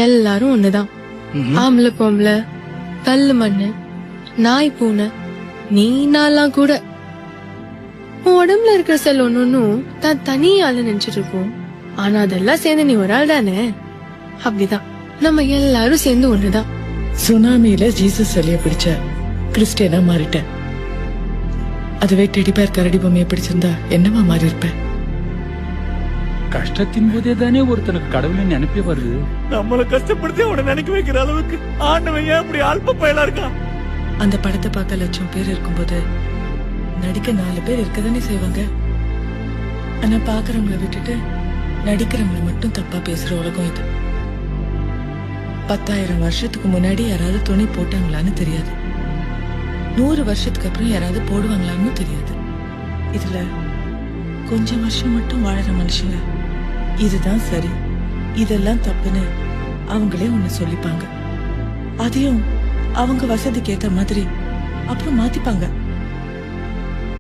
எல்லாரும் ஒண்ணுதான். ஆம்பளை பொம்பளை, கல்லு மண்ணு, நாய் பூனை, நீ நான்லாம் கூட. உன் உடம்புல இருக்கிற செல் ஒன்னும் தான் தனி ஆளு நினைச்சிட்டு இருக்கோம். ஆனா அதெல்லாம் சேர்ந்து நீ ஒரு ஆள் தானே. அப்படிதான் நம்ம எல்லாரும் சேர்ந்து ஒண்ணுதான். சுனாமியில ஜீசஸ் சிலைய பிடிச்ச கிறிஸ்டியனா மாறிட்டேன். அதுவே டெடிபேர் கரடி பொம்மையை பிடிச்சிருந்தா என்னவா மாறி இருப்பேன்? கஷ்டத்தின் போதே தானே ஒருத்தனுக்கு கடவுளின் நினைப்பே வருது. நம்மள கஷ்டப்படுத்தி அவனை நினைக்க வைக்கிற அளவுக்கு ஆண்டவன் ஏன் இப்படி அல்ப பயலா இருக்கான்? அந்த படத்தை பார்க்க 1,00,000 பேர் இருக்கும்போது நடிக்க 4 பேர் இருக்கதானே செய்வாங்க. ஆனா பாக்குறவங்களை விட்டுட்டு நடிக்கிறவங்களை மட்டும் தப்பா பேசுற உலகம் இது. 10,000 வருஷத்துக்கு முன்னாடி யாராவது துணி போட்டாங்களான்னு தெரியாது. 100 வருஷத்துக்கு அப்புறம் யாராவது போடுவாங்களான்னு தெரியாது. இதுல கொஞ்சம் வருஷம் மட்டும் வாழற மனுஷங்க இதுதான் சரி, இதெல்லாம் தப்புன்னு அவங்களே ஒண்ணு சொல்லிப்பாங்க. அதையும் அவங்க வசதிக்கு ஏத்த மாதிரி அப்புறம் மாத்திப்பாங்க.